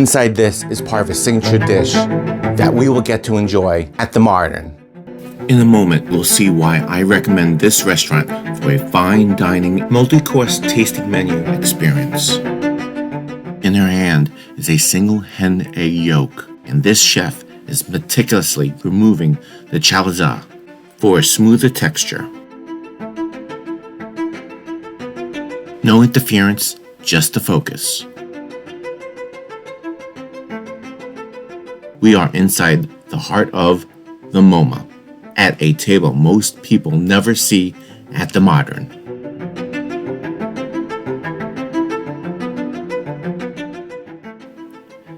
Inside this is part of a signature dish that we will get to enjoy at the Modern. In a moment, we'll see why I recommend this restaurant for a fine dining, multi-course tasting menu experience. In her hand is a single hen egg yolk, and this chef is meticulously removing the chalaza for a smoother texture. No interference, just the focus. We are inside the heart of the MoMA, at a table most people never see at the Modern.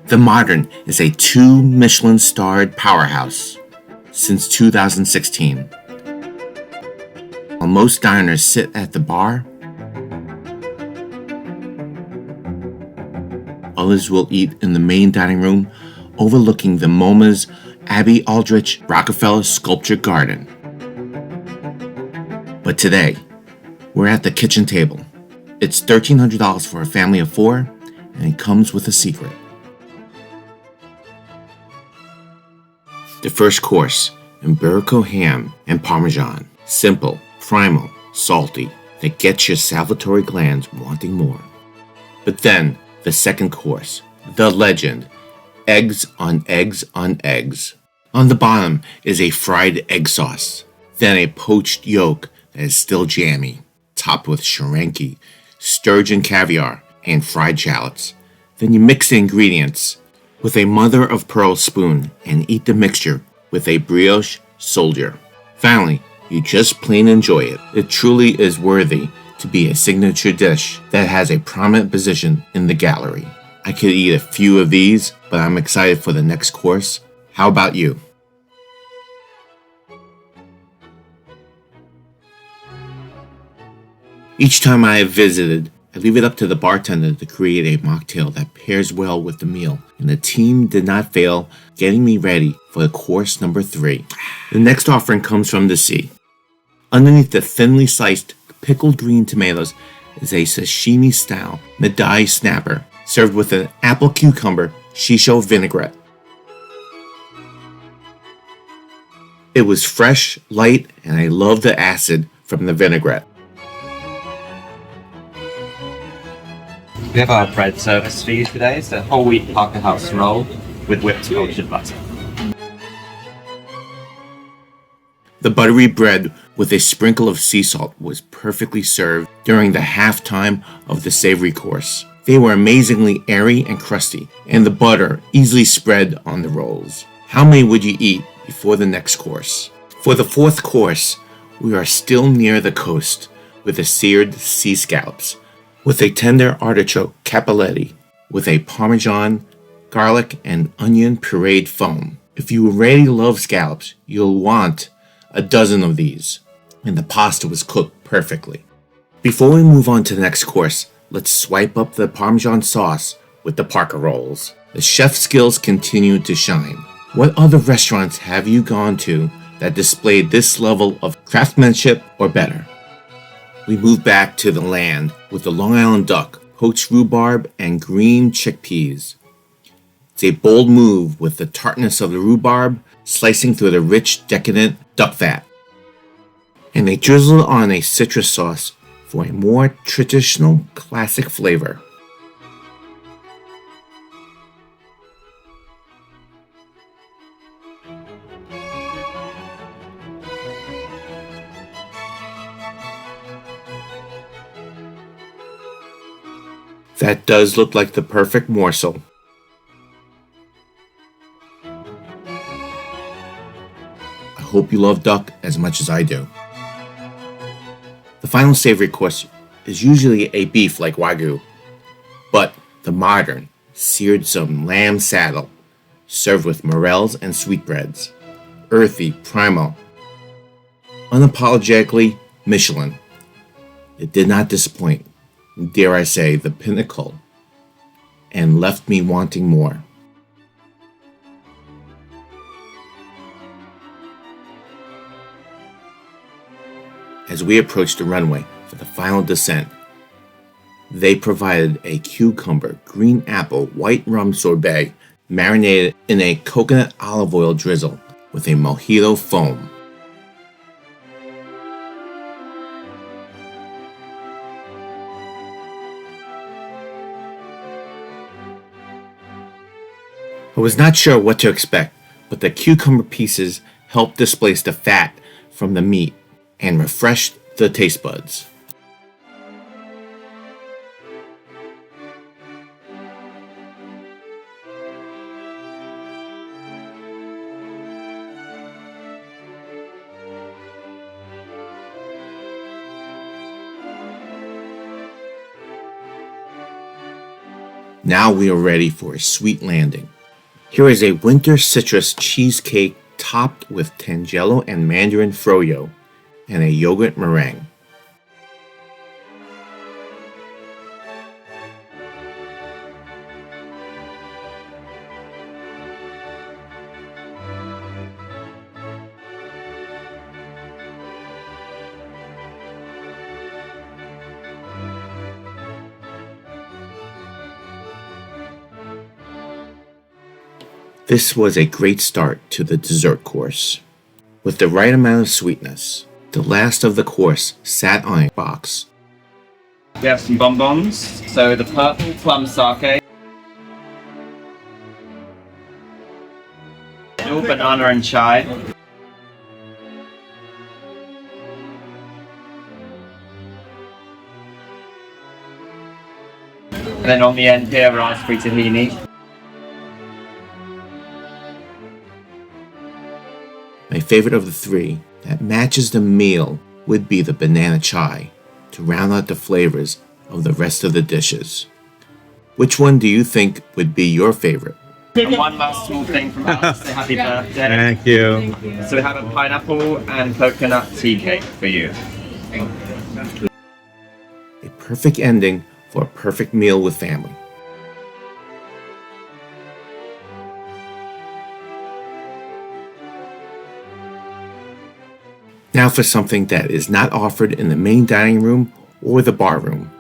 The Modern is a 2 Michelin-starred powerhouse since 2016. While most diners sit at the bar, others will eat in the main dining room overlooking the MoMA's Abbey Aldrich Rockefeller Sculpture Garden. But today, we're at the kitchen table. It's $1,300 for a family of 4, and it comes with a secret. The first course, Imberico ham and Parmesan. Simple, primal, salty, that gets your salivatory glands wanting more. But then, the second course, the legend, eggs on eggs on eggs. On the bottom is a fried egg sauce, then a poached yolk that is still jammy, topped with shrinky, sturgeon caviar, and fried shallots. Then you mix the ingredients with a mother-of-pearl spoon and eat the mixture with a brioche soldier. Finally, you just plain enjoy it. It truly is worthy to be a signature dish that has a prominent position in the gallery. I could eat a few of these, but I'm excited for the next course. How about you? Each time I have visited, I leave it up to the bartender to create a mocktail that pairs well with the meal, and the team did not fail getting me ready for course number 3. The next offering comes from the sea. Underneath the thinly sliced pickled green tomatoes is a sashimi-style Medai snapper, served with an apple cucumber Shiso vinaigrette. It was fresh, light, and I love the acid from the vinaigrette. We have our bread service for you today. It's a whole wheat Parker House roll with whipped cultured butter. The buttery bread with a sprinkle of sea salt was perfectly served during the halftime of the savory course. They were amazingly airy and crusty, and the butter easily spread on the rolls. How many would you eat before the next course? For the 4th course, we are still near the coast with the seared sea scallops, with a tender artichoke capelletti, with a Parmesan, garlic, and onion pureed foam. If you already love scallops, you'll want a dozen of these, and the pasta was cooked perfectly. Before we move on to the next course, let's swipe up the Parmesan sauce with the Parker rolls. The chef's skills continue to shine. What other restaurants have you gone to that displayed this level of craftsmanship or better? We move back to the land with the Long Island duck, poached rhubarb, and green chickpeas. It's a bold move with the tartness of the rhubarb slicing through the rich, decadent duck fat. And they drizzle on a citrus sauce for a more traditional, classic flavor. That does look like the perfect morsel. I hope you love duck as much as I do. The final savory course is usually a beef like Wagyu, but the Modern seared some lamb saddle, served with Morels and Sweetbreads. Earthy, primal, unapologetically Michelin. It did not disappoint. Dare I say, the pinnacle, and left me wanting more. As we approach the runway for the final descent, they provided a cucumber, green apple, white rum sorbet marinated in a coconut olive oil drizzle with a mojito foam. I was not sure what to expect, but the cucumber pieces helped displace the fat from the meat and refreshed the taste buds. Now we are ready for a sweet landing. Here is a winter citrus cheesecake topped with tangelo and mandarin froyo and a yogurt meringue. This was a great start to the dessert course. With the right amount of sweetness, the last of the course sat on a box. We have some bonbons. So the purple plum sake, blue banana and chai, and then on the end here, raspberry tahini. My favorite of the three that matches the meal would be the banana chai to round out the flavors of the rest of the dishes. Which one do you think would be your favorite? And one last small thing from us to say happy birthday. Thank you. So we have a pineapple and coconut tea cake for you. A perfect ending for a perfect meal with family. Now for something that is not offered in the main dining room or the bar room.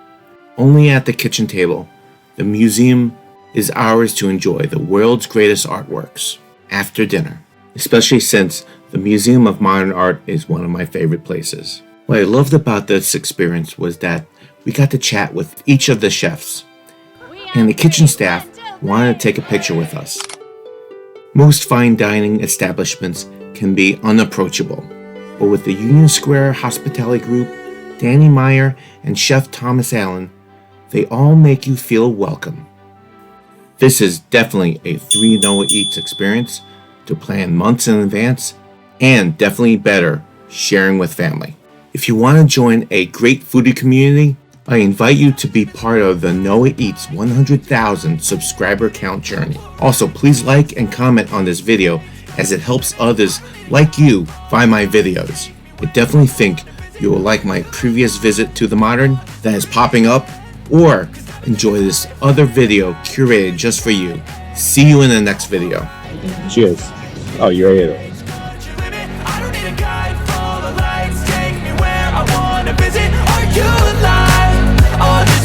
Only at the kitchen table, the museum is ours to enjoy the world's greatest artworks after dinner, especially since the Museum of Modern Art is one of my favorite places. What I loved about this experience was that we got to chat with each of the chefs, and the kitchen staff wanted to take a picture with us. Most fine dining establishments can be unapproachable, but with the Union Square Hospitality Group, Danny Meyer, and Chef Thomas Allen, they all make you feel welcome. This is definitely a 3 Noah Eats experience to plan months in advance, and definitely better sharing with family. If you want to join a great foodie community, I invite you to be part of the Noah Eats 100,000 subscriber count journey. Also, please like and comment on this video as it helps others like you find my videos. I definitely think you will like my previous visit to the Modern that is popping up, or enjoy this other video curated just for you. See you in the next video. Cheers. Oh, you're here.